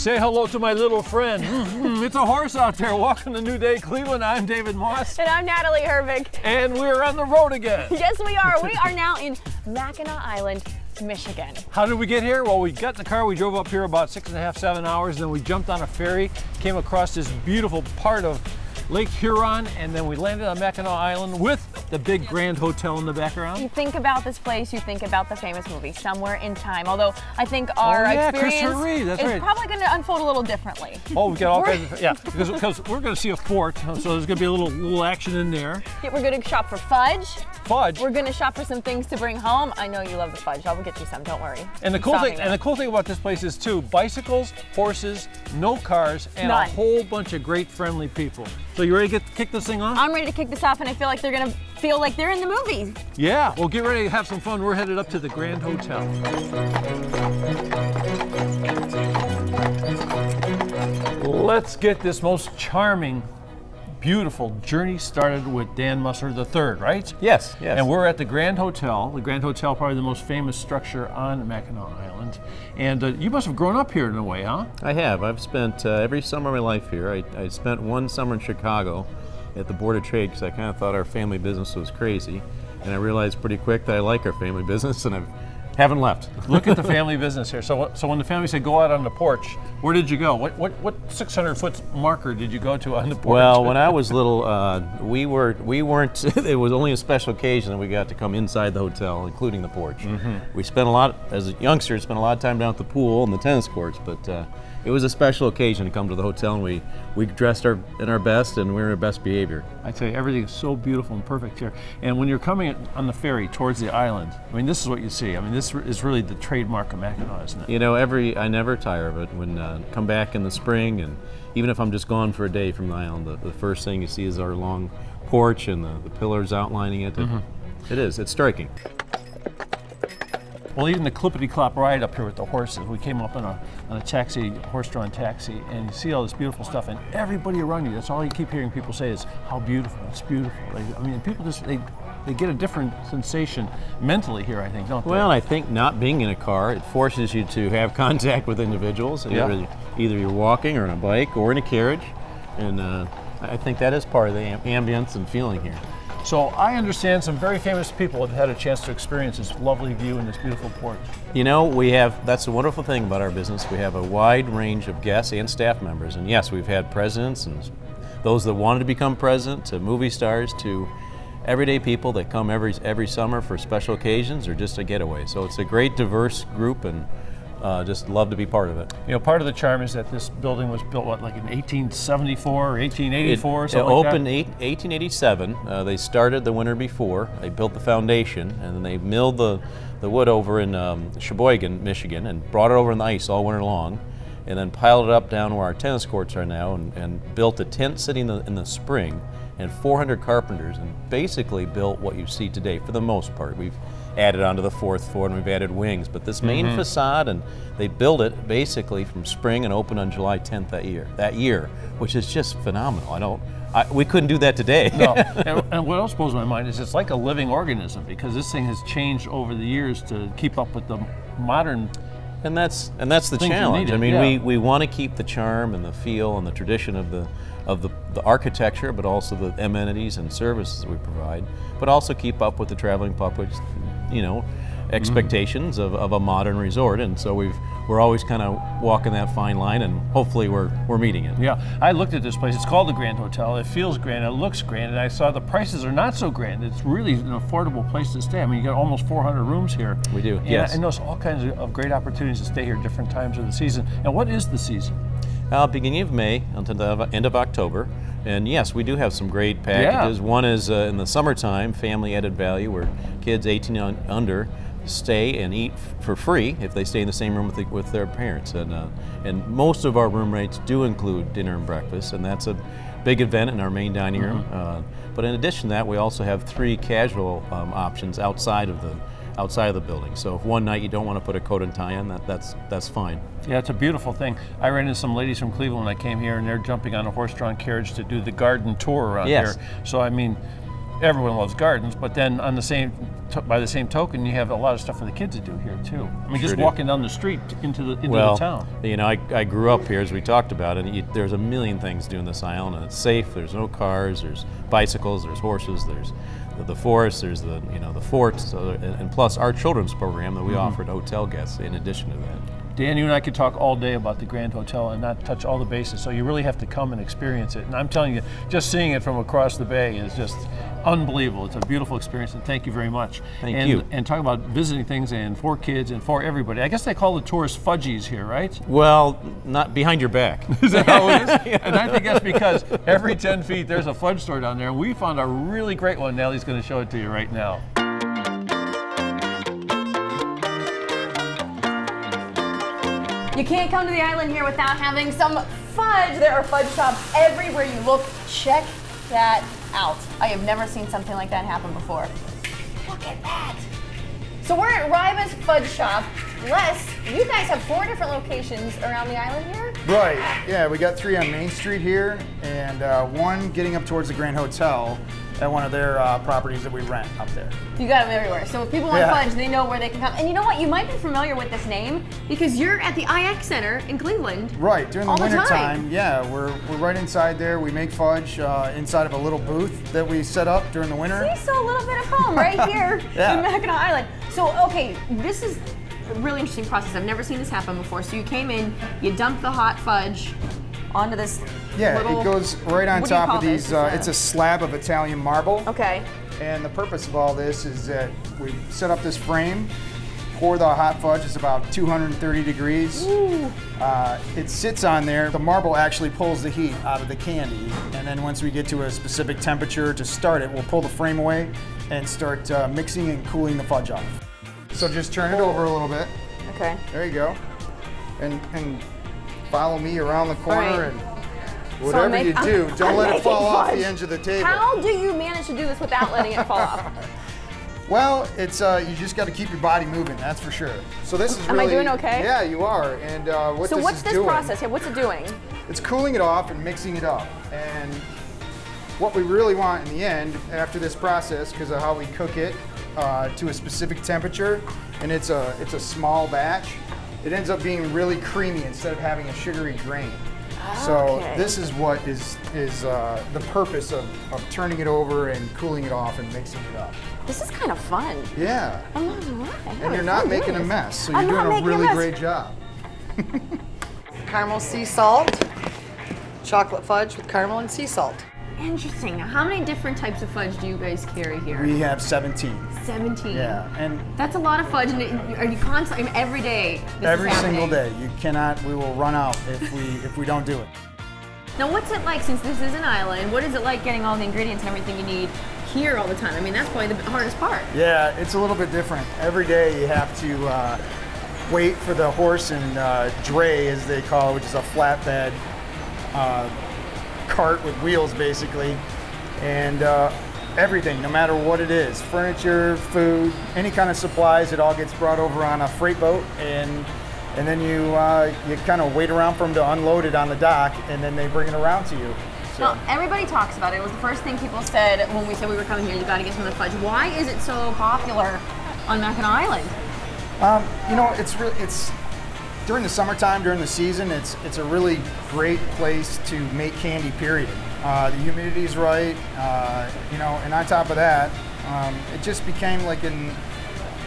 Say hello to my little friend. It's a horse out there walking the New Day, Cleveland. I'm David Moss. And I'm Natalie Hervig. And we're on the road again. Yes, we are. We are now in Mackinac Island, Michigan. How did we get here? Well, we got in the car, we drove up here about 6.5, 7 hours, then we jumped on a ferry, came across this beautiful part of Lake Huron, and then we landed on Mackinac Island with the big Grand Hotel in the background. You think about this place, you think about the famous movie, Somewhere in Time, although I think our experience is probably going to unfold a little differently. Oh, we got all kinds of, because we're going to see a fort, so there's going to be a little action in there. Yeah, we're going to shop for fudge. Fudge. We're going to shop for some things to bring home. I know you love the fudge. I'll get you some, don't worry. And the cool thing about this place is too, bicycles, horses, no cars, and None. a whole bunch of great friendly people. So you ready to kick this thing off? I'm ready to kick this off, and I feel like they're going to feel like they're in the movie. Yeah, well, get ready to have some fun. We're headed up to the Grand Hotel. Let's get this most charming, beautiful journey started with Dan Musser III, right? Yes, yes. And we're at the Grand Hotel. The Grand Hotel, probably the most famous structure on Mackinac Island. And you must have grown up here in a way, huh? I have. I've spent every summer of my life here. I spent one summer in Chicago at the Board of Trade because I kind of thought our family business was crazy. And I realized pretty quick that I like our family business, and I haven't left. Look at the family business here. So when the family said go out on the porch, where did you go? What 600-foot marker did you go to on the porch? Well, when I was little, we weren't. It was only a special occasion that we got to come inside the hotel, including the porch. Mm-hmm. We spent a lot, as youngsters, spent a lot of time down at the pool and the tennis courts, but it was a special occasion to come to the hotel, and we dressed in our best, and we were in our best behavior. I tell you, everything is so beautiful and perfect here. And when you're coming on the ferry towards the island, I mean, this is what you see. I mean, this is really the trademark of Mackinac, isn't it? You know, I never tire of it. When come back in the spring, and even if I'm just gone for a day from the island, the first thing you see is our long porch and the pillars outlining it. Mm-hmm. It's striking. Well, even the clippity-clop ride up here with the horses, we came up on a taxi, horse-drawn taxi, and you see all this beautiful stuff, and everybody around you, that's all you keep hearing people say is, how beautiful, it's beautiful. I mean, people just, they get a different sensation mentally here, I think, don't they? Well, I think not being in a car, it forces you to have contact with individuals. Yeah. Either you're walking or on a bike or in a carriage, and I think that is part of the ambience and feeling here. So I understand some very famous people have had a chance to experience this lovely view and this beautiful porch. You know, that's the wonderful thing about our business. We have a wide range of guests and staff members. And yes, we've had presidents and those that wanted to become president, to movie stars, to everyday people that come every summer for special occasions or just a getaway. So it's a great diverse group, and just love to be part of it. You know, part of the charm is that this building was built, like in 1874 or 1884 or something like that? It opened 1887. They started the winter before. They built the foundation, and then they milled the wood over in Sheboygan, Michigan, and brought it over in the ice all winter long, and then piled it up down where our tennis courts are now, and built a tent city in the spring, and 400 carpenters, and basically built what you see today for the most part. We've added onto the fourth floor, and we've added wings, but this main facade, and they built it basically from spring and opened on July 10th that year, which is just phenomenal. We couldn't do that today. No, and what else blows my mind is it's like a living organism, because this thing has changed over the years to keep up with the modern. And that's the challenge. I mean, we want to keep the charm and the feel and the tradition of the architecture, but also the amenities and services we provide, but also keep up with the traveling public's, expectations of a modern resort. And so we're always kind of walking that fine line, and hopefully we're meeting it. Yeah, I looked at this place. It's called the Grand Hotel. It feels grand. It looks grand, and I saw the prices are not so grand. It's really an affordable place to stay. I mean, you got almost 400 rooms here. We do. And yes. I know all kinds of great opportunities to stay here at different times of the season. And what is the season? Beginning of May until the end of October. And yes, we do have some great packages. Yeah. One is in the summertime, family added value, where kids 18 and under stay and eat for free if they stay in the same room with their parents. And most of our room rates do include dinner and breakfast, and that's a big event in our main dining room. But in addition to that, we also have 3 casual options outside of the building. So if one night you don't want to put a coat and tie on, that's fine. Yeah, it's a beautiful thing. I ran into some ladies from Cleveland when I came here, and they're jumping on a horse-drawn carriage to do the garden tour around here. So I mean, everyone loves gardens, but then on the by the same token, you have a lot of stuff for the kids to do here too. I mean, just walking down the street into the town. You know, I grew up here, as we talked about, and there's a million things to do in this island, and it's safe. There's no cars, there's bicycles, there's horses, there's the forest, there's the forts, and plus our children's program that we offer to hotel guests in addition to that. Dan, you and I could talk all day about the Grand Hotel and not touch all the bases, so you really have to come and experience it. And I'm telling you, just seeing it from across the bay is just unbelievable. It's a beautiful experience, and thank you very much. Thank you. And talk about visiting things and for kids and for everybody. I guess they call the tourists Fudgies here, right? Well, not behind your back. Is that how it is? And I think that's because every 10 feet there's a fudge store down there, and we found a really great one. Nellie's going to show it to you right now. You can't come to the island here without having some fudge. There are fudge shops everywhere you look. Check that out. I have never seen something like that happen before. Look at that. So we're at Rivas Fudge Shop. Les, you guys have 4 different locations around the island here? Right, yeah, we got 3 on Main Street here, and 1 getting up towards the Grand Hotel at one of their properties that we rent up there. You got them everywhere. So if people want fudge, they know where they can come. And you know what? You might be familiar with this name because you're at the IX Center in Cleveland. Right, during the winter time. Yeah, we're right inside there. We make fudge inside of a little booth that we set up during the winter. See, so a little bit of home right here in Mackinac Island. So, okay, this is a really interesting process. I've never seen this happen before. So you came in, you dumped the hot fudge onto this little, it goes right on top of these, it's a slab of Italian marble. Okay. And the purpose of all this is that we set up this frame, pour the hot fudge, it's about 230 degrees. It sits on there, the marble actually pulls the heat out of the candy, and then once we get to a specific temperature to start it, we'll pull the frame away and start mixing and cooling the fudge off. So just turn it over a little bit. Okay. There you go. And follow me around the corner and whatever you do, don't let it fall off the edge of the table. How do you manage to do this without letting it fall off? Well, it's you just got to keep your body moving, that's for sure. So this is Am I doing okay? Yeah, you are. And what's this process here? What's it doing? It's cooling it off and mixing it up. And what we really want in the end, after this process, because of how we cook it to a specific temperature, and it's a small batch, it ends up being really creamy instead of having a sugary grain. So this is what is the purpose of turning it over and cooling it off and mixing it up. This is kind of fun. Yeah. I'm not gonna lie. And you're not making a mess, so you're doing a really great job. Caramel sea salt, chocolate fudge with caramel and sea salt. Interesting. Now, how many different types of fudge do you guys carry here? We have 17. 17. Yeah, and that's a lot of fudge. And are you constantly, every day? Every single day. You cannot. We will run out if we don't do it. Now, what's it like, since this is an island? What is it like getting all the ingredients and everything you need here all the time? I mean, that's probably the hardest part. Yeah, it's a little bit different. Every day you have to wait for the horse and dray, as they call it, which is a flatbed cart with wheels, basically, and everything, no matter what it is, furniture, food, any kind of supplies, it all gets brought over on a freight boat, and then you kind of wait around for them to unload it on the dock, and then they bring it around to you. So. Well, everybody talks about it. It was the first thing people said when we said we were coming here. You got to get some of the fudge. Why is it so popular on Mackinac Island? You know, it's during the summertime, during the season, it's a really great place to make candy, period. The humidity's right, you know, and on top of that, it just became like in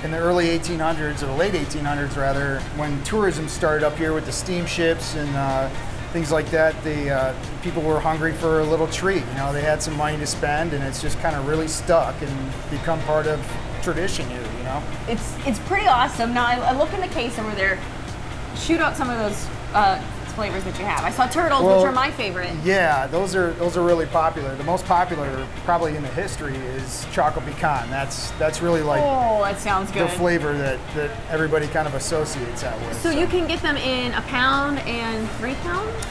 the early 1800s, or the late 1800s rather, when tourism started up here with the steamships and things like that, people were hungry for a little treat. You know, they had some money to spend, and it's just kind of really stuck and become part of tradition here, you know? It's pretty awesome. Now, I look in the case over there. Shoot out some of those flavors that you have. I saw turtles, which are my favorite. Yeah, those are really popular. The most popular, probably in the history, is chocolate pecan. That's really like that sounds good. The flavor that everybody kind of associates that with. So you can get them in a pound and 3 pounds?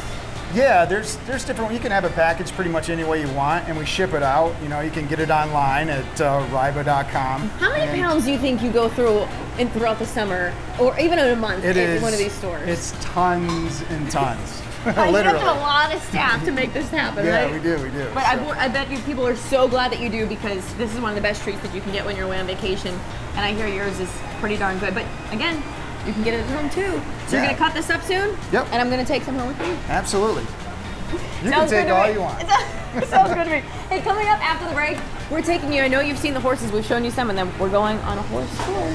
Yeah, there's different. You can have a package pretty much any way you want, and we ship it out. You know, you can get it online at riva.com. How many pounds do you think you go through throughout the summer, or even in a month in one of these stores? It's tons and tons. You Literally. have a lot of staff to make this happen, Yeah, right? we do. But I bet you people are so glad that you do, because this is one of the best treats that you can get when you're away on vacation. And I hear yours is pretty darn good. But again, you can get it at home too. So you're gonna cut this up soon? Yep. And I'm gonna take some home with me. Absolutely. You Sounds can take good to all me. you want. Sounds good to me. Hey, coming up after the break, we're taking you. I know you've seen the horses. We've shown you some, and then we're going on a horse tour.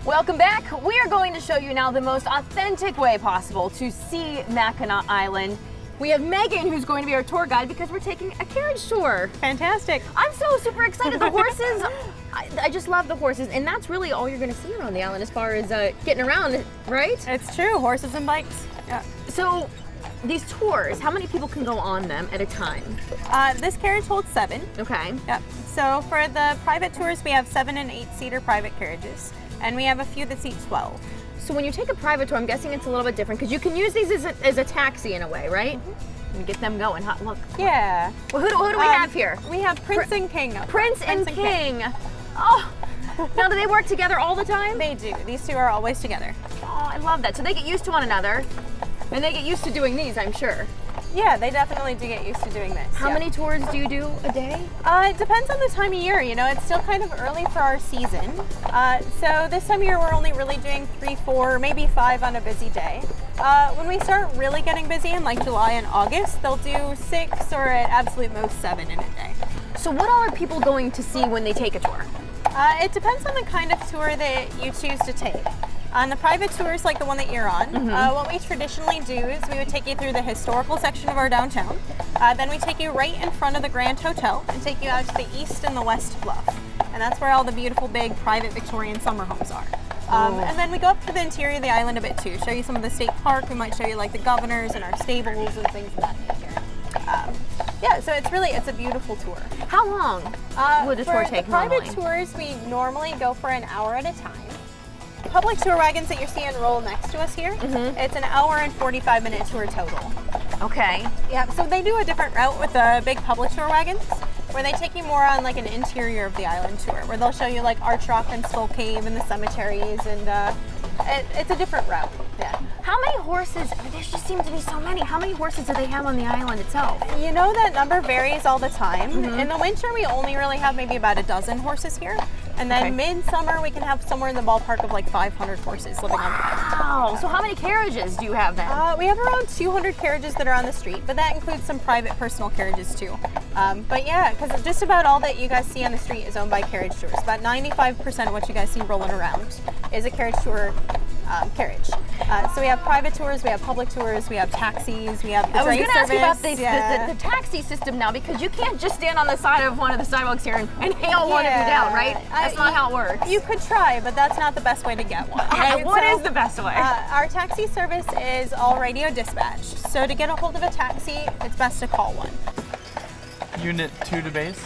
Welcome back. We are going to show you now the most authentic way possible to see Mackinac Island. We have Megan, who's going to be our tour guide, because we're taking a carriage tour. Fantastic. I'm so super excited. The horses, I just love the horses, and that's really all you're going to see around the island as far as getting around, right? It's true, horses and bikes. Yeah. So these tours, how many people can go on them at a time? This carriage holds 7. Okay. Yep. So for the private tours, we have 7 and 8-seater private carriages, and we have a few that seat 12. So when you take a private tour, I'm guessing it's a little bit different, because you can use these as a taxi in a way, right? And get them going. Look. Yeah. Well, who do we have here? We have Prince and King. Prince and King. Oh. Now, do they work together all the time? They do. These two are always together. Oh, I love that. So they get used to one another, and they get used to doing these, I'm sure. Yeah, they definitely do get used to doing this. How many tours do you do a day? It depends on the time of year. You know, it's still kind of early for our season. So this time of year, we're only really doing 3, 4, maybe 5 on a busy day. When we start really getting busy in like July and August, they'll do 6 or at absolute most 7 in a day. So what all are people going to see when they take a tour? It depends on the kind of tour that you choose to take. On the private tours like the one that you're on, what we traditionally do is we would take you through the historical section of our downtown. Then we take you right in front of the Grand Hotel and take you out to the east and the west bluff. And that's where all the beautiful big private Victorian summer homes are. And then we go up to the interior of the island a bit too, show you some of the state park. We might show you like the governors and our stables and things of that nature. Yeah, so it's a beautiful tour. How long would a tour take For the private normally? tours, we normally go for an hour at a time. Public tour wagons that you're seeing roll next to us here, it's an hour and 45-minute tour total. Okay. Yeah, so they do a different route with the big public tour wagons, where they take you more on like an interior of the island tour, where they'll show you like Arch Rock and Skull Cave and the cemeteries, and it's a different route. Yeah. How many horses? There just seem to be so many. How many horses do they have on the island itself? You know, that number varies all the time. In the winter, we only really have maybe about a dozen horses here. And then midsummer, we can have somewhere in the ballpark of like 500 horses living on the island. Wow. So how many carriages do you have then? We have around 200 carriages that are on the street, but that includes some private personal carriages too. But yeah, because just about all that you guys see on the street is owned by Carriage Tours. About 95% of what you guys see rolling around is a Carriage Tour carriage. So we have private tours, we have public tours, we have taxis, we have the I was train going to ask you about service. the taxi system now, because you can't just stand on the side of one of the sidewalks here and hail one of them down, right? That's not how it works. You could try, but that's not the best way to get one. Right? What is the best way? Our taxi service is all radio dispatched. So to get a hold of a taxi, it's best to call one. Unit 2 to base.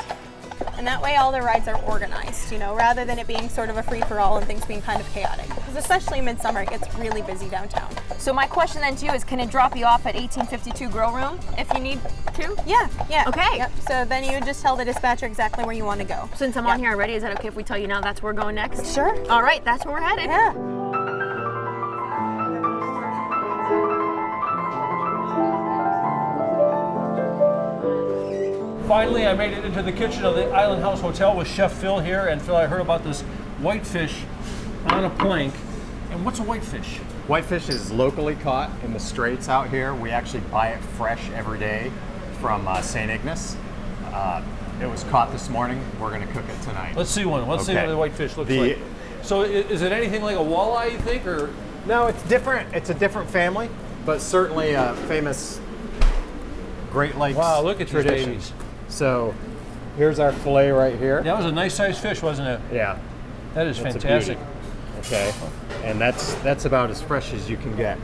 And that way all the rides are organized, you know, rather than it being sort of a free-for-all and things being kind of chaotic. Because especially in midsummer, it gets really busy downtown. So my question then to you is, can it drop you off at 1852 Grill Room if you need to? Yeah. Okay. Yep. So then you would just tell the dispatcher exactly where you want to go. Since I'm on here already, is that okay if we tell you now that's where we're going next? Sure. All right, that's where we're headed. Yeah. Finally, I made it into the kitchen of the Island House Hotel with Chef Phil here. And Phil, I heard about this whitefish on a plank. And what's a whitefish? Whitefish is locally caught in the straits out here. We actually buy it fresh every day from St. Ignace. It was caught this morning. We're going to cook it tonight. Let's see one. Let's see Okay. what the whitefish looks like. So is it anything like a walleye, you think, or? No, it's different. It's a different family, but certainly a famous Great Lakes Wow, look at these tradition. babies. So here's our fillet right here. That was a nice sized fish, wasn't it? Yeah. That is That's a fantastic. beauty. Okay, and that's about as fresh as you can get.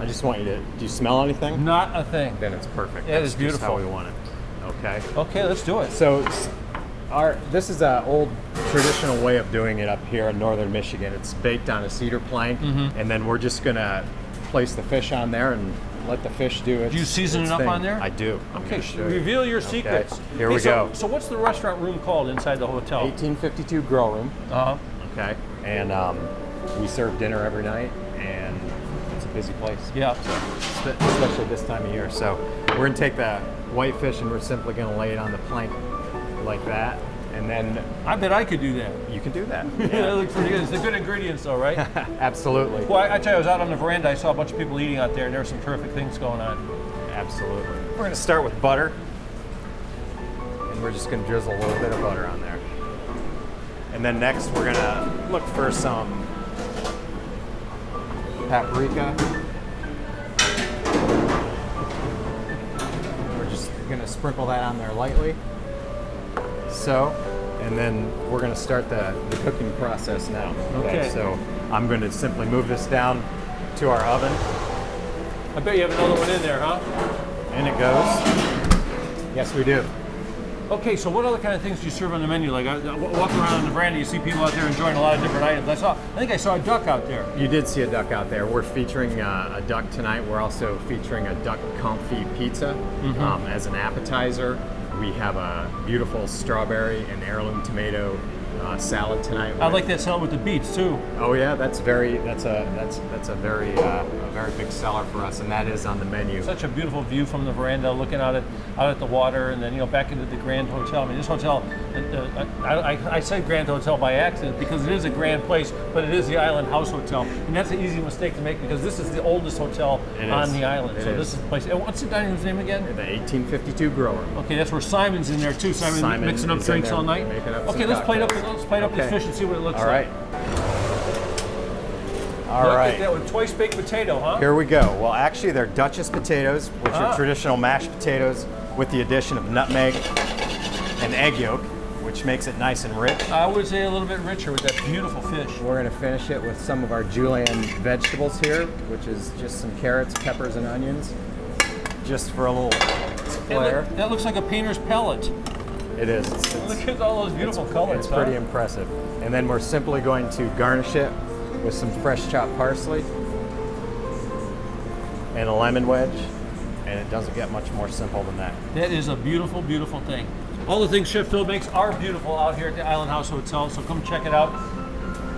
I just want you to. Do you smell anything? Not a thing. Then it's perfect. It That's is beautiful. Just how we want it. Okay. Okay, let's do it. So, this is an old traditional way of doing it up here in northern Michigan. It's baked on a cedar plank, and then we're just gonna place the fish on there and let the fish do it. Do you season it up on there? I do. I'm Okay, gonna show you. reveal your secrets. Here we go. So what's the restaurant room called inside the hotel? 1852 Grill Room. Uh-huh. Okay, and we serve dinner every night, and it's a busy place. Yeah. Especially this time of year. So we're gonna take the white fish and we're simply gonna lay it on the plank like that, and then I bet I could do that. you can do that. That looks pretty good. It's the good ingredients though, right? Absolutely. Well, I tell you, I was out on the veranda, I saw a bunch of people eating out there, and there were some terrific things going on. Absolutely. We're gonna start with butter, and we're just gonna drizzle a little bit of butter on there. And then next we're gonna look for some paprika. We're just gonna sprinkle that on there lightly. So, and then we're gonna start the cooking process now. Okay. So I'm gonna simply move this down to our oven. I bet you have another one in there, huh? And it goes. Yes, we do. Okay, so what other kind of things do you serve on the menu? Like, walking around on the veranda, you see people out there enjoying a lot of different items. I think I saw a duck out there. You did see a duck out there. We're featuring a duck tonight. We're also featuring a duck confit pizza as an appetizer. We have a beautiful strawberry and heirloom tomato salad tonight. I like that salad with the beets too. Oh yeah, that's a very big seller for us, and that is on the menu. Such a beautiful view from the veranda, looking out at the water, and then back into the Grand Hotel. I mean, this hotel, I said Grand Hotel by accident because it is a grand place, but it is the Island House Hotel, and that's an easy mistake to make because this is the oldest hotel on the island. This is the place. What's the dining room's name again? The 1852 Grill Room. Okay, that's where Simon's in there too. Simon mixing up drinks all night. Okay, let's plate up this fish and see what it looks like. All right. That with twice baked potato, huh? Here we go. Well, actually, they're Duchess potatoes, which are traditional mashed potatoes with the addition of nutmeg and egg yolk, which makes it nice and rich. I would say a little bit richer with that beautiful fish. We're going to finish it with some of our julienne vegetables here, which is just some carrots, peppers, and onions, just for a little flair. That looks like a painter's palette. It is. Look at all those beautiful colors. It's pretty impressive. And then we're simply going to garnish it with some fresh chopped parsley and a lemon wedge, and it doesn't get much more simple than that. That is a beautiful, beautiful thing. All the things Chef Phil makes are beautiful out here at the Island House Hotel, so come check it out.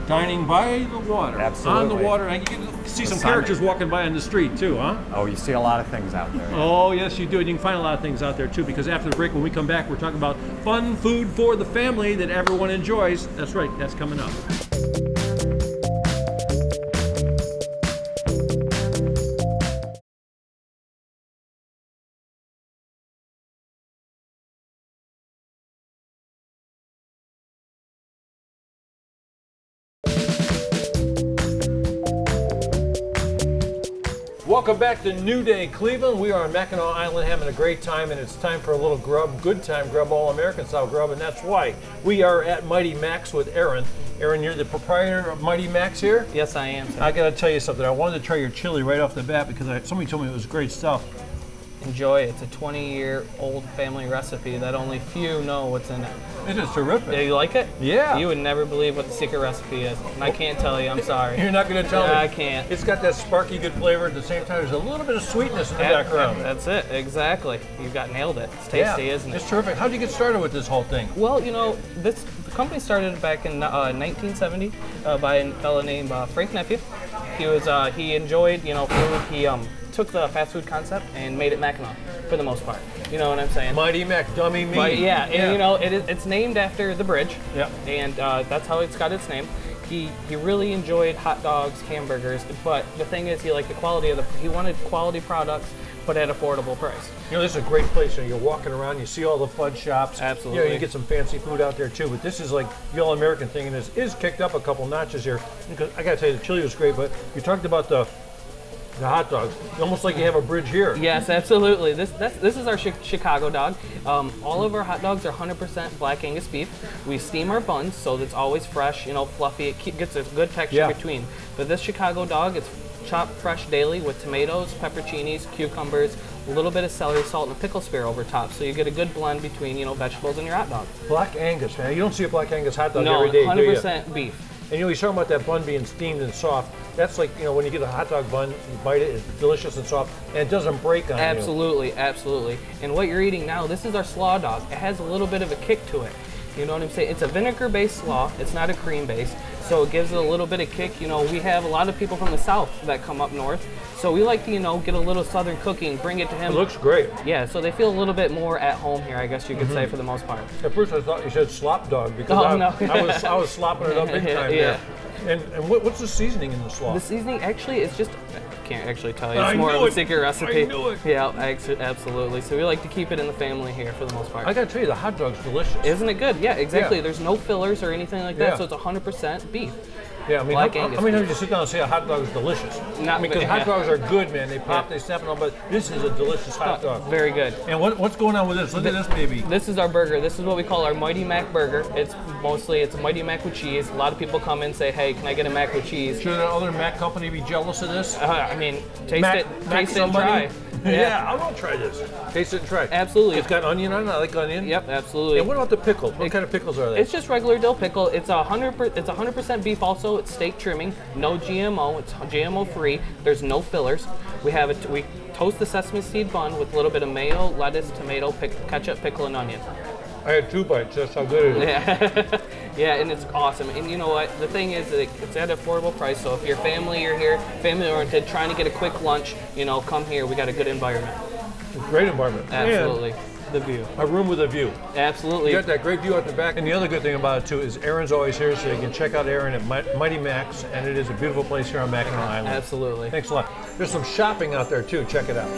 Dining by the water. Absolutely. On the water. And you can see some characters walking by on the street too, huh? Oh, you see a lot of things out there. Oh, yes, you do. And you can find a lot of things out there too, because after the break, when we come back, we're talking about fun food for the family that everyone enjoys. That's right, that's coming up. Welcome back to New Day Cleveland. We are on Mackinac Island having a great time, and it's time for a little grub, good time grub, all-American style grub, and that's why we are at Mighty Mac's with Aaron. Aaron, you're the proprietor of Mighty Mac's here? Yes, I am, sir. I gotta tell you something. I wanted to try your chili right off the bat because somebody told me it was great stuff. Enjoy it. It's a 20-year-old family recipe that only few know what's in it. It is terrific. Do you like it? Yeah. You would never believe what the secret recipe is. And I can't tell you, I'm sorry. You're not gonna tell me? I can't. It's got that sparky good flavor at the same time. There's a little bit of sweetness in the background. That's it, exactly. You've got nailed it. It's tasty, isn't it? It's terrific. How'd you get started with this whole thing? Well, the company started back in 1970 by a fellow named Frank Nephew. He enjoyed, food. He took the fast food concept and made it Mackinac for the most part. You know what I'm saying? Mighty Mac, dummy me. But it's named after the bridge. Yeah. And that's how it's got its name. He really enjoyed hot dogs, hamburgers, but the thing is, he liked the quality he wanted quality products, but at affordable price. This is a great place. You're walking around, you see all the Fudge shops. Absolutely. You get some fancy food out there too, but this is like the all-American thing, and this is kicked up a couple notches here. Because I gotta tell you, the chili was great, but you talked about the The hot dogs, almost like you have a bridge here. Yes, absolutely. This is our Chicago dog. All of our hot dogs are 100% Black Angus beef. We steam our buns, so it's always fresh, fluffy. It gets a good texture between. But this Chicago dog, it's chopped fresh daily with tomatoes, pepperoncinis, cucumbers, a little bit of celery salt, and a pickle spear over top. So you get a good blend between, vegetables and your hot dog. Black Angus, man. You don't see a Black Angus hot dog No, every day, 100% beef. And he's talking about that bun being steamed and soft. That's like, when you get a hot dog bun, you bite it, it's delicious and soft, and it doesn't break on you. Absolutely, absolutely. And what you're eating now, this is our slaw dog. It has a little bit of a kick to it. You know what I'm saying? It's a vinegar-based slaw. It's not a cream-based, so it gives it a little bit of kick. We have a lot of people from the South that come up north, so we like to, get a little Southern cooking, bring it to him. It looks great. Yeah, so they feel a little bit more at home here, I guess you could say, for the most part. At first I thought you said slop dog because no. I was slopping it up big time there. And what's the seasoning in the slaw? The seasoning actually is just, I can't actually tell you. It's I more of knew a it. secret recipe. I knew it. Yeah, absolutely. So we like to keep it in the family here for the most part. I gotta tell you, the hot dog's delicious. Isn't it good? Yeah, exactly. Yeah. There's no fillers or anything like that, Yeah. so it's 100% beef. Yeah, I mean, Black how Angus many times beef. you sit down and say a hot dog is delicious? Not because yeah. hot dogs are good, man. They pop, they snap it on, but this is a delicious hot dog. Very good. And what's going on with this? Look at this baby. This is our burger. This is what we call our Mighty Mac burger. It's a Mighty Mac with cheese. A lot of people come in and say, hey, can I get a Mac with cheese? Should another Mac company be jealous of this? Taste Mac it and somebody? try. Yeah, I will try this. Taste it and try. Absolutely. It's got onion on it. I like onion. Yep, absolutely. And what about the pickles? What kind of pickles are they? It's just regular dill pickle. It's 100% beef also. It's steak trimming, no GMO. It's GMO free. There's no fillers. We toast the sesame seed bun with a little bit of mayo, lettuce, tomato, ketchup, pickle, and onion. I had 2 bites. That's how good it is. Yeah, yeah, and it's awesome. And you know what? The thing is, that it's at an affordable price. So if you're here, family-oriented, trying to get a quick lunch, come here. We got a good environment. It's a great environment. Absolutely. The view. A room with a view. Absolutely. You got that great view at the back. And the other good thing about it, too, is Aaron's always here, so you can check out Aaron at Mighty Mac's, and it is a beautiful place here on Mackinac Island. Absolutely. Thanks a lot. There's some shopping out there, too. Check it out.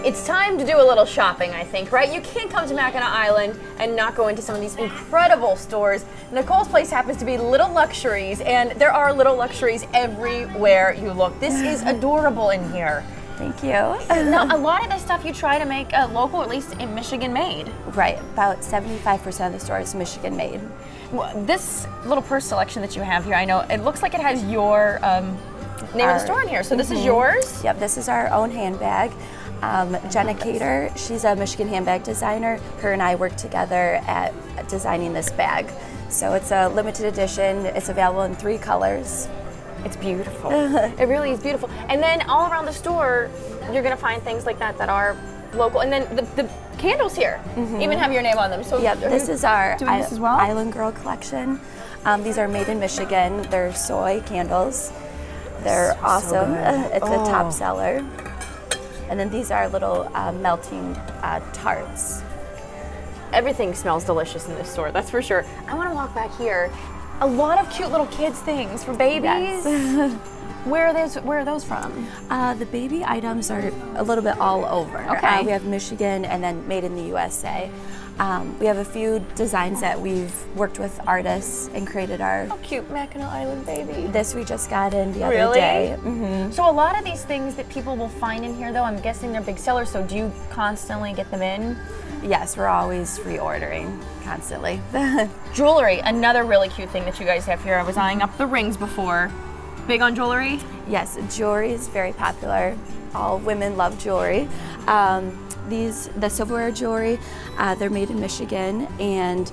It's time to do a little shopping, I think, right? You can't come to Mackinac Island and not go into some of these incredible stores. Nicoles Place happens to be little luxuries, and there are little luxuries everywhere you look. This is adorable in here. Thank you. Now, a lot of the stuff you try to make local, at least in Michigan made. Right, about 75% of the store is Michigan made. This little purse selection that you have here, I know, it looks like it has your name of the store in here. So this is yours? Yep, this is our own handbag. Jenna Cater, she's a Michigan handbag designer. Her and I work together at designing this bag. So it's a limited edition. It's available in 3 colors. It's beautiful. It really is beautiful. And then all around the store, you're gonna find things like that that are local. And then the candles here even have your name on them. So yeah, this is our doing this as well? Island Girl collection. These are made in Michigan. They're soy candles. They're awesome. It's a top seller. And then these are little melting tarts. Everything smells delicious in this store, that's for sure. I want to walk back here. A lot of cute little kids things for babies. Yes. Where are those from? The baby items are a little bit all over. Okay. We have Michigan and then made in the USA. We have a few designs that we've worked with artists and created our. Oh, cute Mackinac Island baby. This we just got in the other day. So a lot of these things that people will find in here, though, I'm guessing they're big sellers. So do you constantly get them in? Yes, we're always reordering constantly. Jewelry, another really cute thing that you guys have here. I was eyeing up the rings before. Big on jewelry? Yes, jewelry is very popular. All women love jewelry. The silverware jewelry, they're made in Michigan, and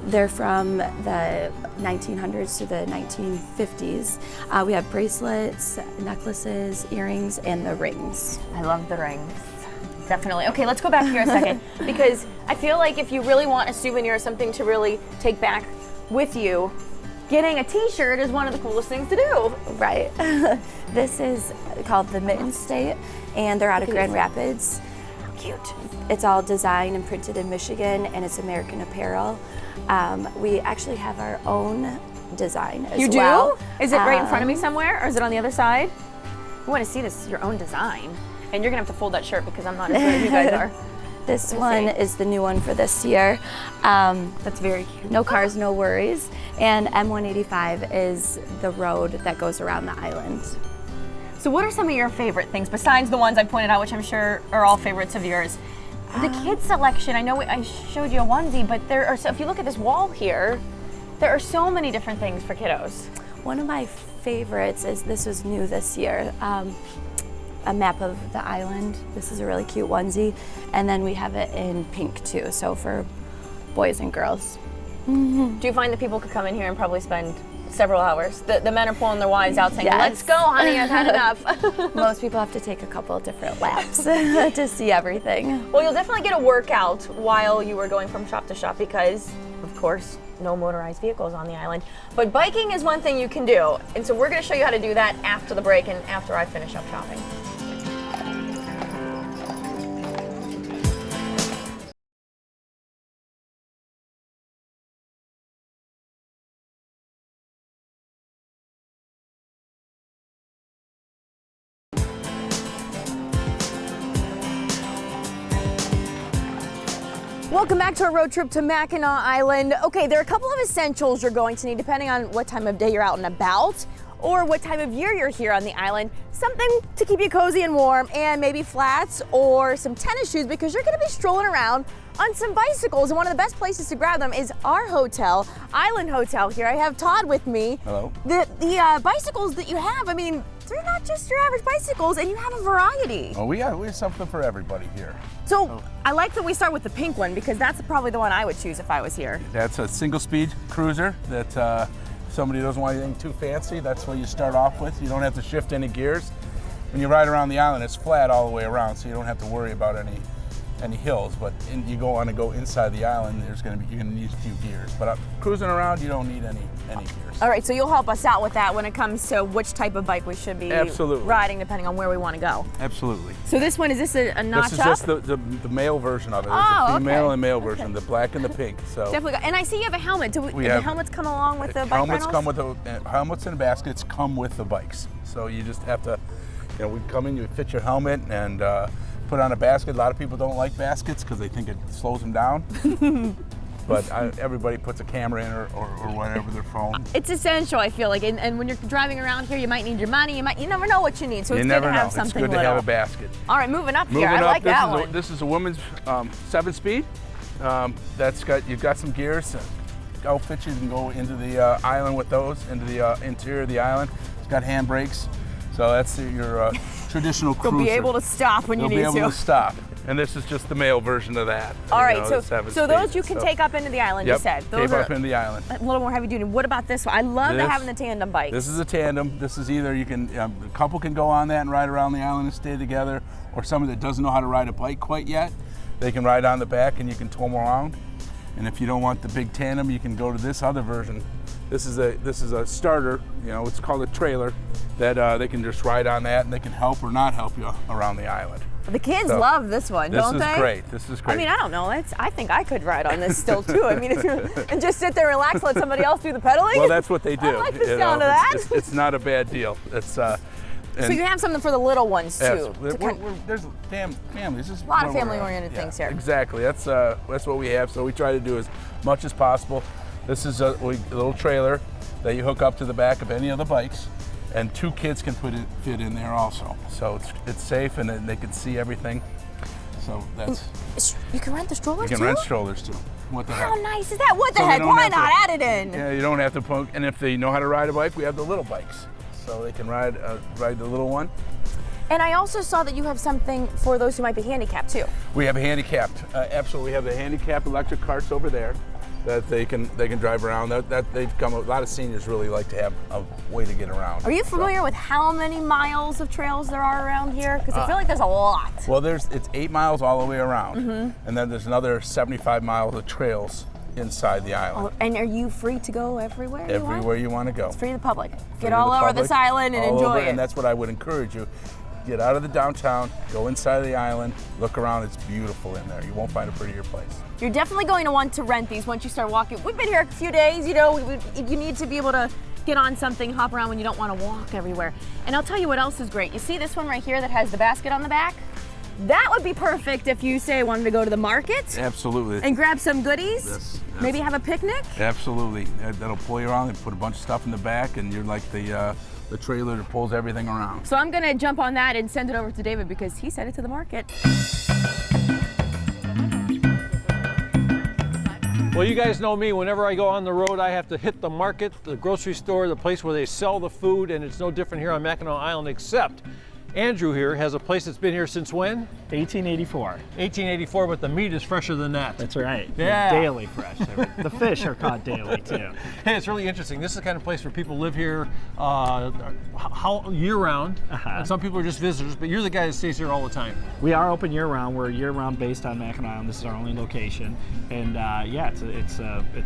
they're from the 1900s to the 1950s. We have bracelets, necklaces, earrings, and the rings. I love the rings. Definitely. Okay, let's go back here a second, because I feel like if you really want a souvenir or something to really take back with you, getting a t-shirt is one of the coolest things to do. Right. This is called the Mitten State, and they're out of Grand Rapids. Cute. It's all designed and printed in Michigan, and it's American apparel. We actually have our own design as You do? well. Is it right in front of me somewhere, or is it on the other side? I want to see this, your own design. And you're gonna have to fold that shirt because I'm not as good as you guys are. This one is the new one for this year. That's very cute. No cars, no worries. And M185 is the road that goes around the island. So what are some of your favorite things, besides the ones I pointed out, which I'm sure are all favorites of yours? The kids selection, I know I showed you a onesie, but there are, so if you look at this wall here, there are so many different things for kiddos. One of my favorites is, this was new this year, a map of the island. This is a really cute onesie. And then we have it in pink too, so for boys and girls. Do you find that people could come in here and probably spend several hours? The men are pulling their wives out saying, Yes. let's go, honey, I've had enough. Most people have to take a couple of different laps to see everything. Well, you'll definitely get a workout while you are going from shop to shop because, of course, no motorized vehicles on the island. But biking is one thing you can do. And so we're going to show you how to do that after the break and after I finish up shopping. Welcome back to our road trip to Mackinac Island. Okay, there are a couple of essentials you're going to need depending on what time of day you're out and about or what time of year you're here on the island. Something to keep you cozy and warm, and maybe flats or some tennis shoes because you're gonna be strolling around on some bicycles. And one of the best places to grab them is our hotel, Island Hotel here. I have Todd with me. Hello. The bicycles that you have, I mean, they're not just your average bicycles, and you have a variety. Well, we have something for everybody here. So I like that we start with the pink one because that's probably the one I would choose if I was here. That's a single-speed cruiser that somebody doesn't want anything too fancy. That's what you start off with. You don't have to shift any gears. When you ride around the island, it's flat all the way around, so you don't have to worry about any hills. But you want to go inside the island, you're going to need a few gears. But cruising around, you don't need any gears. All right, so you'll help us out with that when it comes to which type of bike we should be riding depending on where we want to go. Absolutely. So this one, is this a notch This is up? just the male version of it. There's a female and male version, the black and the pink. So definitely. And I see you have a helmet. Do the helmets come along with the bike helmets rentals? come with helmets and baskets come with the bikes. So you just have to, we come in, you fit your helmet and put on a basket. A lot of people don't like baskets because they think it slows them down. But everybody puts a camera in or whatever, their phone. It's essential, I feel like. And when you're driving around here, you might need your money. You never know what you need. So it's good to have something It's good to have a basket. All right, moving up here. I like that one. This is a woman's 7-speed. You've got some gears. Outfit you can go into the island with those, into the interior of the island. It's got handbrakes. So that's your traditional cruiser. You'll be able to stop when you need to. You'll be able to stop. And this is just the male version of that. All right, so those you can take up into the island, you said. Those take up into the island. A little more heavy duty. What about this one? I love having the tandem bikes. This is a tandem. This is either a couple can go on that and ride around the island and stay together, or someone that doesn't know how to ride a bike quite yet, they can ride on the back and you can tow them around. And if you don't want the big tandem, you can go to this other version. This is a starter, it's called a trailer, that they can just ride on that and they can help or not help you around the island. The kids love this one, don't they? This is great. I mean, I don't know. I think I could ride on this still too. I mean, and just sit there, relax, let somebody else do the pedaling. Well, that's what they do. I like the sound of that. It's not a bad deal. So you have something for the little ones too. There's families. A lot of family-oriented things here. Exactly. That's what we have. So we try to do as much as possible. This is a little trailer that you hook up to the back of any of the bikes. And 2 kids can fit in there also. So it's safe and they can see everything. So that's... You can rent the strollers too? You can rent strollers too. What the heck? How nice is that? What the heck? Why not add it in? Yeah, you don't have to put... And if they know how to ride a bike, we have the little bikes. So they can ride the little one. And I also saw that you have something for those who might be handicapped too. We have a handicapped. Absolutely. We have the handicapped electric carts over there that they can drive around. That they've come. A lot of seniors really like to have a way to get around. Are you familiar with how many miles of trails there are around here? Because I feel like there's a lot. Well, it's 8 miles all the way around, and then there's another 75 miles of trails inside the island. Oh, and are you free to go everywhere? Everywhere you want to go. It's free to the public. Get all over this island and enjoy it. And that's what I would encourage you. Get out of the downtown, go inside the island, look around. It's beautiful in there. You won't find a prettier place. You're definitely going to want to rent these once you start walking. We've been here a few days, you need to be able to get on something, hop around when you don't want to walk everywhere. And I'll tell you what else is great. You see this one right here that has the basket on the back? That would be perfect if you say wanted to go to the market Absolutely. and grab some goodies. Yes, Maybe have a picnic. Absolutely. That'll pull you around and put a bunch of stuff in the back, and you're like the trailer that pulls everything around. So I'm gonna jump on that and send it over to David because he sent it to the market. Well, you guys know me. Whenever I go on the road, I have to hit the market, the grocery store, the place where they sell the food, and it's no different here on Mackinac Island, except Andrew here has a place that's been here since when? 1884. 1884, but the meat is fresher than that. That's right. Yeah. Daily fresh. The fish are caught daily too. Hey, it's really interesting. This is the kind of place where people live here year-round. And some people are just visitors, but you're the guy that stays here all the time. We are open year-round. We're year-round based on Mackinac Island. This is our only location, and yeah, it's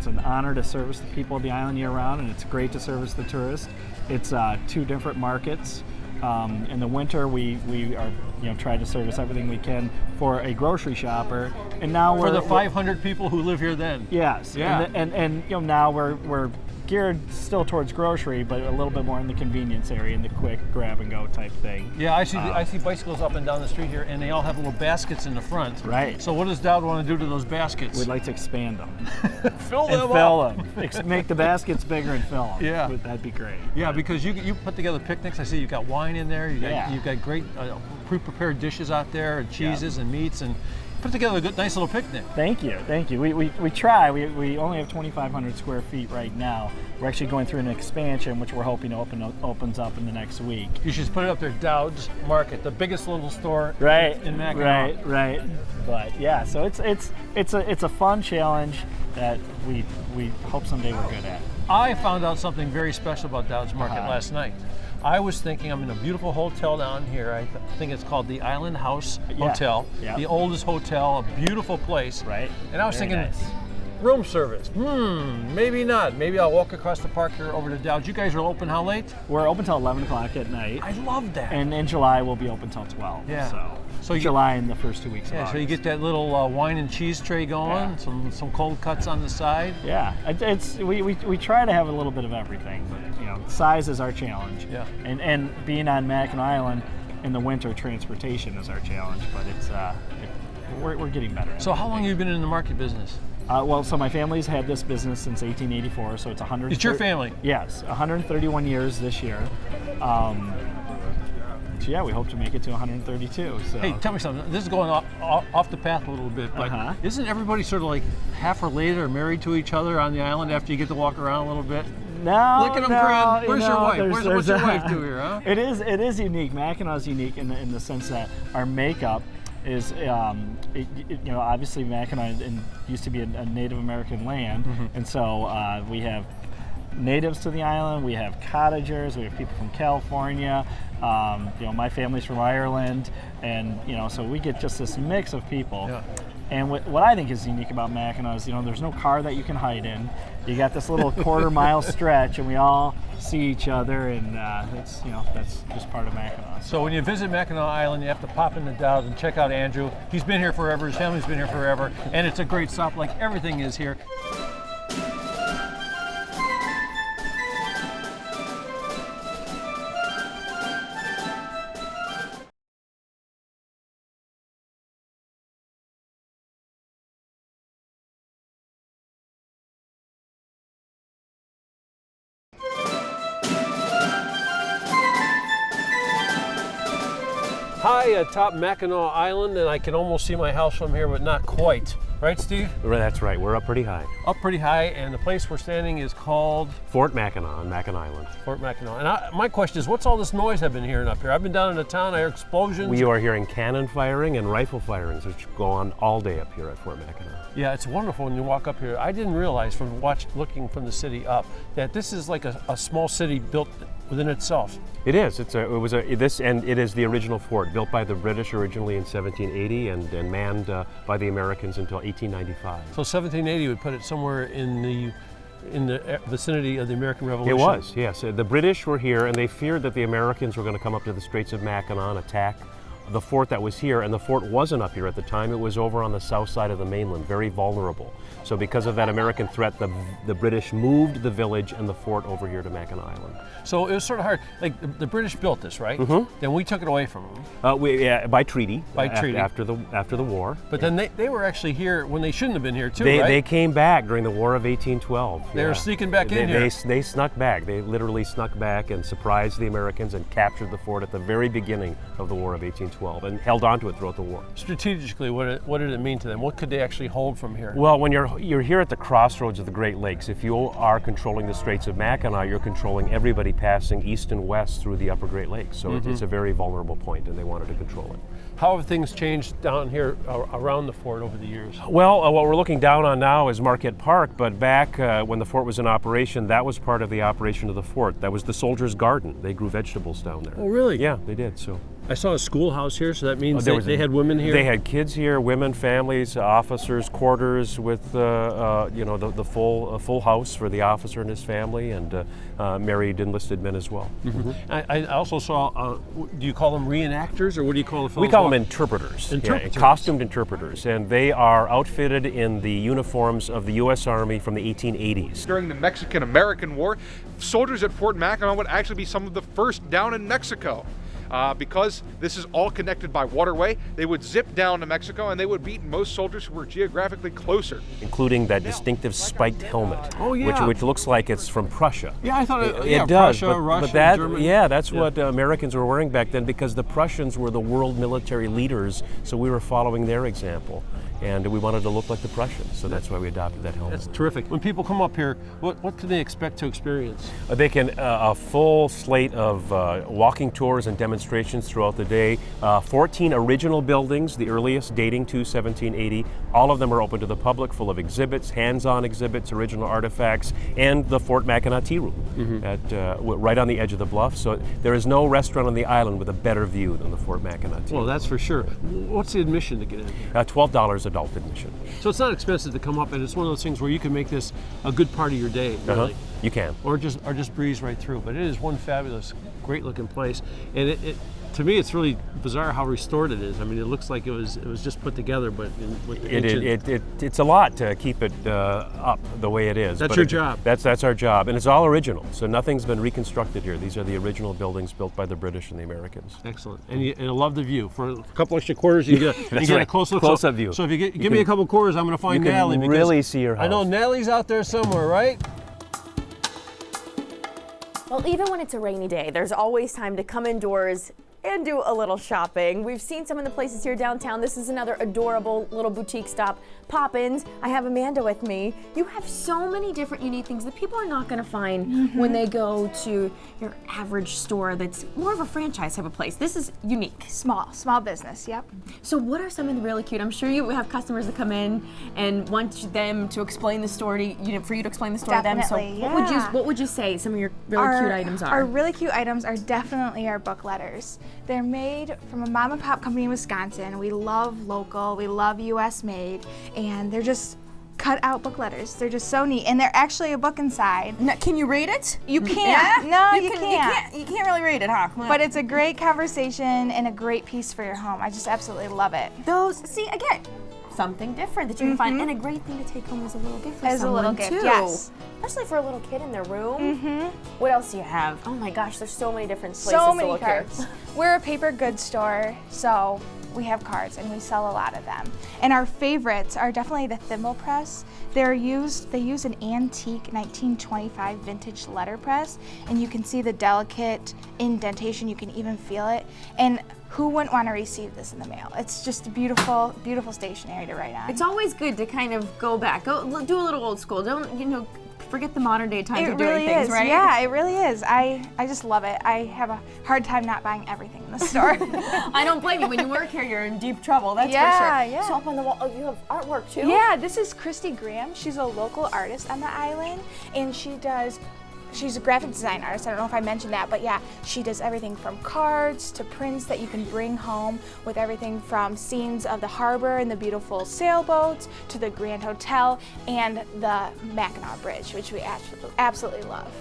an honor to service the people of the island year-round, and it's great to service the tourists. It's 2 different markets. In the winter, we are trying to service everything we can for a grocery shopper, and now for the 500 people who live here then. Yes. Yeah. And now we're geared still towards grocery, but a little bit more in the convenience area, in the quick grab and go type thing. Yeah, I see bicycles up and down the street here, and they all have little baskets in the front. Right. So what does Dowd want to do to those baskets? We'd like to expand them. Fill them up. Make the baskets bigger and fill them. Yeah. That'd be great. Yeah, because you put together picnics. I see you've got wine in there. You've got great pre-prepared dishes out there, and cheeses and meats, and put together a good, nice little picnic. Thank you. We try. We only have 2,500 square feet right now. We're actually going through an expansion, which we're hoping opens up in the next week. You should put it up there, Dowd's Market, the biggest little store in Mackinac. Right. But yeah, so it's a fun challenge that we hope someday we're good at. I found out something very special about Dowd's Market last night. I was thinking I'm in a beautiful hotel down here. I think it's called the Island House Hotel. Yeah. The oldest hotel, a beautiful place. Right. And I was Very thinking, nice. room service. Maybe not. Maybe I'll walk across the park here over to Dowd's. You guys are open how late? We're open till 11 o'clock at night. I love that. And in July we'll be open till 12. Yeah. So July and the first 2 weeks of August. So you get that little wine and cheese tray going, some cold cuts on the side. Yeah, we try to have a little bit of everything, but size is our challenge. Yeah. And being on Mackinac Island in the winter, transportation is our challenge, but we're getting better. So how long have you been in the market business? So my family's had this business since 1884, so it's 100. It's your family? Yes, 131 years this year. So yeah, we hope to make it to 132. So. Hey, tell me something. This is going off the path a little bit, but isn't everybody sort of like half related or married to each other on the island after you get to walk around a little bit? No, look at them grin. Where's your wife? What's your wife do here, huh? It is unique. Mackinac is unique in the sense that our makeup is, obviously Mackinac used to be a Native American land, and so we have natives to the island, we have cottagers, we have people from California, my family's from Ireland, and so we get just this mix of people. Yeah. And what I think is unique about Mackinac is, there's no car that you can hide in. You got this little quarter-mile stretch, and we all see each other, and that's just part of Mackinac. So when you visit Mackinac Island, you have to pop into Dowd's and check out Andrew. He's been here forever. His family's been here forever, and it's a great stop, like everything is here. Hi, atop Mackinac Island, and I can almost see my house from here, but not quite. Right, Steve? That's right. We're up pretty high. Up pretty high, and the place we're standing is called? Fort Mackinac on Mackinac Island. Fort Mackinac. And my question is, what's all this noise I've been hearing up here? I've been down in the town, I hear explosions. We are hearing cannon firing and rifle firings, which go on all day up here at Fort Mackinac. Yeah, it's wonderful when you walk up here. I didn't realize from looking from the city up that this is like a small city built within itself. It is. It is the original fort, built by the British originally in 1780 and manned by the Americans until 1895. So 1780 would put it somewhere in the vicinity of the American Revolution. It was, yes. The British were here, and they feared that the Americans were going to come up to the Straits of Mackinac and attack the fort that was here, and the fort wasn't up here at the time, it was over on the south side of the mainland, very vulnerable. So because of that American threat, the British moved the village and the fort over here to Mackinac Island. So it was sort of hard. Like the British built this, right? Then we took it away from them. By treaty. By treaty. After the war. But then they were actually here when they shouldn't have been here too, right? Right? They came back during the War of 1812. They were sneaking back in here. They snuck back. They literally snuck back and surprised the Americans and captured the fort at the very beginning of the War of 1812 and held on to it throughout the war. Strategically, what did it mean to them? What could they actually hold from here? Well, when you're here at the crossroads of the Great Lakes, if you are controlling the Straits of Mackinac, you're controlling everybody passing east and west through the upper Great Lakes. So it's a very vulnerable point, and they wanted to control it. How have things changed down here around the fort over the years? Well, what we're looking down on now is Marquette Park, but back when the fort was in operation, that was part of the operation of the fort. That was the soldiers' garden. They grew vegetables down there. Oh, really? Yeah, they did. So I saw a schoolhouse here, so that means they had women here? They had kids here, women, families, officers' quarters with the full house for the officer and his family, and married enlisted men as well. I also saw, do you call them reenactors, or what do you call the fellows? We call them interpreters. Interpreters. Yeah, costumed interpreters, and they are outfitted in the uniforms of the U.S. Army from the 1880s. During the Mexican-American War, soldiers at Fort Mackinac would actually be some of the first down in Mexico. Because this is all connected by waterway, they would zip down to Mexico and they would beat most soldiers who were geographically closer. Including that distinctive spiked helmet, oh, yeah. which looks like it's from Prussia. Yeah, I thought it does. Prussia, Russia, but that, Germany. yeah, that's what Americans were wearing back then, because the Prussians were the world military leaders, so we were following their example. And we wanted to look like the Prussians, so that's why we adopted that helmet. That's terrific. When people come up here, what can they expect to experience? They can a full slate of walking tours and demonstrations throughout the day. 14 original buildings, the earliest dating to 1780. All of them are open to the public, full of exhibits, hands-on exhibits, original artifacts, and the Fort Mackinac Tea Room right on the edge of the bluff. So there is no restaurant on the island with a better view than the Fort Mackinac Tea Room. Well, that's for sure. What's the admission to get in here? $12 adult admission. So it's not expensive to come up, and it's one of those things where you can make this a good part of your day, really. You can. Or just breeze right through. But it is one fabulous, great looking place. And it to me, it's really bizarre how restored it is. I mean, it looks like it was just put together, but with it's a lot to keep it up the way it is. That's your job. That's our job, and it's all original. So nothing's been reconstructed here. These are the original buildings built by the British and the Americans. Excellent, and I love the view. For a couple extra quarters, you get a close-up view. So if you give me a couple quarters, I'm going to find Natalie. You can really see her house. I know Natalie's out there somewhere, right? Well, even when it's a rainy day, there's always time to come indoors and do a little shopping. We've seen some of the places here downtown. This is another adorable little boutique stop, Poppins. I have Amanda with me. You have so many different unique things that people are not gonna find when they go to your average store that's more of a franchise type of place. This is unique. Small business, yep. So what are some of the really cute? I'm sure you have customers that come in and want them to explain the store to for you to explain the store to them. So what would you say some of your really cute items are? Our really cute items are definitely our book letters. They're made from a mom and pop company in Wisconsin. We love local, we love US made, and they're just cut out book letters. They're just so neat, and they're actually a book inside. Now, can you read it? You can't. No, you can't. You can't really read it, huh? But it's a great conversation and a great piece for your home. I just absolutely love it. See, again, something different that you can find, and a great thing to take home as a little gift for as someone, a little gift, too. yes. Especially for a little kid in their room. What else do you have? Oh my gosh, there's so many different places so to many look cards. here. We're a paper goods store, so we have cards and we sell a lot of them. And our favorites are definitely the thimble press. They use an antique 1925 vintage letterpress, and you can see the delicate indentation. You can even feel it. And who wouldn't want to receive this in the mail? It's just a beautiful, beautiful stationery to write on. It's always good to kind of go back, do a little old school. Don't forget the modern day times of doing things, right? Yeah, it really is. I just love it. I have a hard time not buying everything in the store. I don't blame you. When you work here, you're in deep trouble. That's for sure. Yeah. So up on the wall, you have artwork too? Yeah, this is Christy Graham. She's a local artist on the island, and she's a graphic design artist. I don't know if I mentioned that, but yeah, she does everything from cards to prints that you can bring home, with everything from scenes of the harbor and the beautiful sailboats to the Grand Hotel and the Mackinac Bridge, which we absolutely love.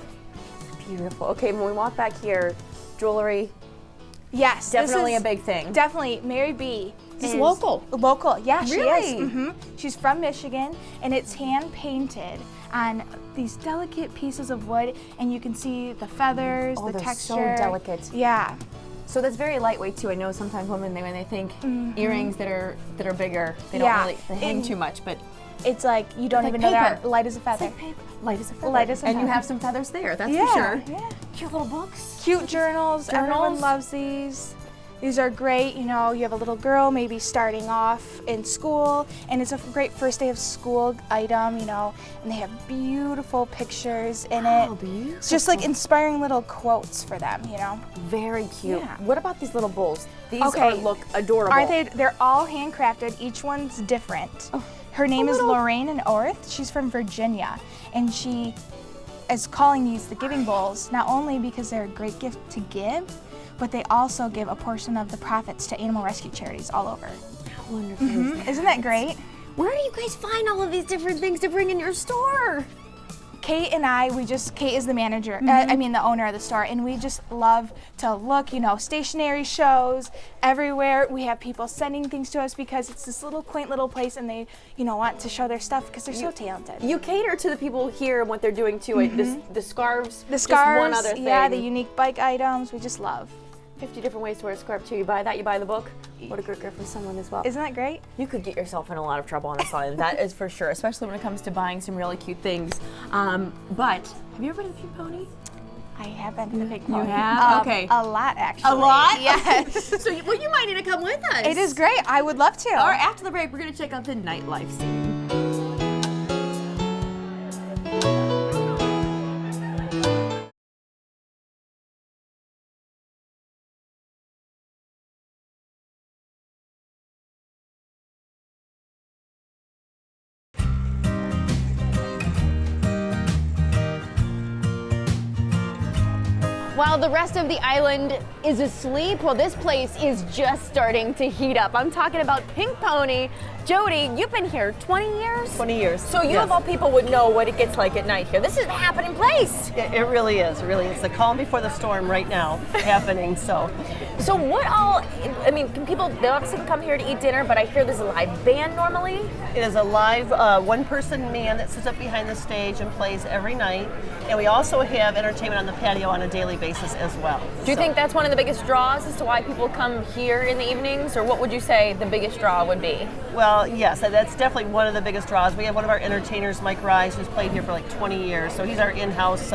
Beautiful. Okay, when we walk back here, jewelry, Yes. Definitely this is a big thing. Definitely. Mary B. Is local. Local, yeah, Really? she is. She's from Michigan, and it's hand painted on these delicate pieces of wood, and you can see the feathers, the they're texture. so delicate. Yeah. So that's very lightweight too. I know sometimes women, when they think earrings that are bigger, they don't Yeah. really hang too much, but It's like you don't It's even like know paper. they're light as a feather. It's like paper. Light as a feather. Light as a and you feather. have some feathers there, that's Yeah, for sure. yeah. Cute little books. Cute journals. Everyone Journals. loves these. These are great. You know, you have a little girl maybe starting off in school, and it's a great first day of school item. You know, and they have beautiful pictures in it. Beautiful. It's just like inspiring little quotes for them. You know. Very cute. Yeah. What about these little bowls? These Okay. look adorable. Are they? They're all handcrafted. Each one's different. Her name is Lorraine and Orth. She's from Virginia, and she is calling these the giving bowls, not only because they're a great gift to give, but they also give a portion of the profits to animal rescue charities all over. How wonderful is that? Isn't that great? Where do you guys find all of these different things to bring in your store? Kate and I, Kate is the manager, the owner of the store, and we just love to look, you know, stationery shows everywhere. We have people sending things to us because it's this little quaint little place, and they, you know, want to show their stuff because they're so talented. You cater to the people here and what they're doing too. The scarves. The just scarves, one other thing. yeah, the unique bike items, we just love. 50 different ways to wear a scarf too. You buy that, you buy the book. What a great gift for someone as well. Isn't that great? You could get yourself in a lot of trouble on this island, that is for sure, especially when it comes to buying some really cute things. But have you ever been to the Pink Pony? I have been to the Pink Pony. You have? Okay. A lot, actually. A lot? Yes. So you might need to come with us. It is great. I would love to. All right, after the break, we're going to check out the nightlife scene. While the rest of the island is asleep, well, this place is just starting to heat up. I'm talking about Pink Pony. Jody, you've been here 20 years? 20 years. So you of all people would know what it gets like at night here. This is a happening place. It really is. It really is. The calm before the storm right now happening. So what all, I mean, can people, they obviously can come here to eat dinner, but I hear there's a live band normally? it is a live one-person band that sits up behind the stage and plays every night. And we also have entertainment on the patio on a daily basis as well. Do you think that's one of the biggest draws as to why people come here in the evenings, or what would you say the biggest draw would be? Well, yes, that's definitely one of the biggest draws. We have one of our entertainers, Mike Rise, who's played here for like 20 years. So he's our in-house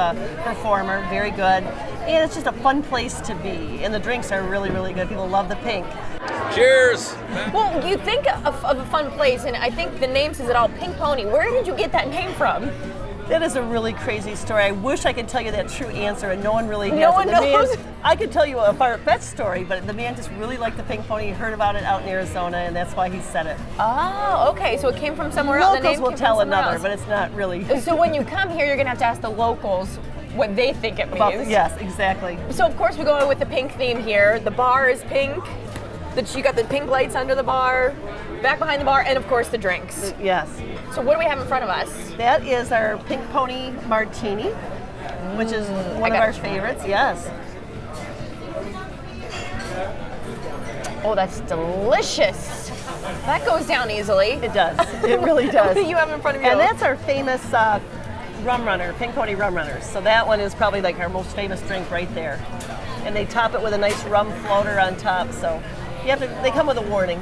performer, very good. And it's just a fun place to be. And the drinks are really, really good. People love the pink. Cheers! Well, you think of a fun place, and I think the name says it all, Pink Pony. Where did you get that name from? That is a really crazy story. I wish I could tell you that true answer, and no one really has. No one knows? I could tell you a far-fetched story, but the man just really liked the Pink Pony. He heard about it out in Arizona, and that's why he said it. Oh, okay. So it came from somewhere else. The Locals name will came tell from somewhere another, else. but it's not really. So when you come here, you're going to have to ask the locals what they think it means. Yes, exactly. So of course we go with the pink theme here. The bar is pink. You got the pink lights under the bar, back behind the bar, and of course the drinks. Yes. So what do we have in front of us? That is our Pink Pony Martini, which is one of our favorites. Yes. Oh, that's delicious. That goes down easily. It does. It really does. What do you have in front of you? And that's our famous rum runner, Pink Pony rum runners. So that one is probably like our most famous drink right there. And they top it with a nice rum floater on top. So you have to. They come with a warning.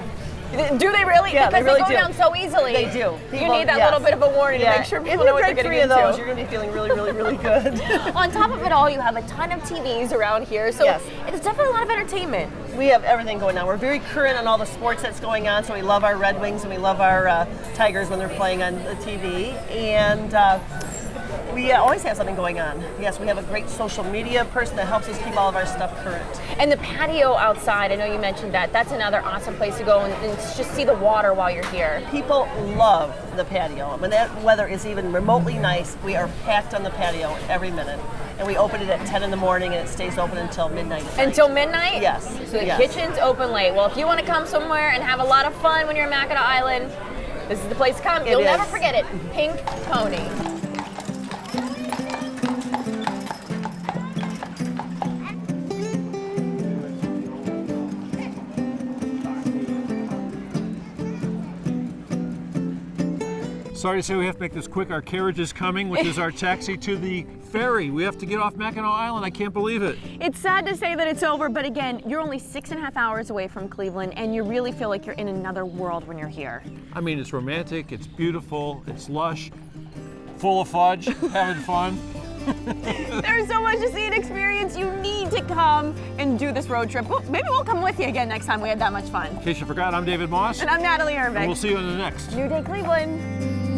Do they really? Yeah, because they really go do. down so easily. They do. You need that little bit of a warning to make sure people know what they're If you getting drink 3 of into. those, you're going to be feeling really, really, really good. On top of it all, you have a ton of TVs around here, so it's definitely a lot of entertainment. We have everything going on. We're very current on all the sports that's going on, so we love our Red Wings and we love our Tigers when they're playing on the TV. And we always have something going on. Yes, we have a great social media person that helps us keep all of our stuff current. And the patio outside, I know you mentioned that. That's another awesome place to go and just see the water while you're here. People love the patio. When that weather is even remotely nice, we are packed on the patio every minute. And we open it at 10 in the morning and it stays open until midnight. Until midnight? Yes. So the kitchen's open late. Well, if you want to come somewhere and have a lot of fun when you're in Mackinac Island, this is the place to come. You'll never forget it. Pink Pony. Sorry to say we have to make this quick. Our carriage is coming, which is our taxi to the ferry. We have to get off Mackinac Island. I can't believe it. It's sad to say that it's over, but again, you're only 6.5 hours away from Cleveland, and you really feel like you're in another world when you're here. I mean, it's romantic, it's beautiful, it's lush, full of fudge, having fun. There's so much to see and experience. You need to come and do this road trip. Maybe we'll come with you again next time we had that much fun. In case you forgot, I'm David Moss. And I'm Natalie Irving. And we'll see you in the next New Day Cleveland.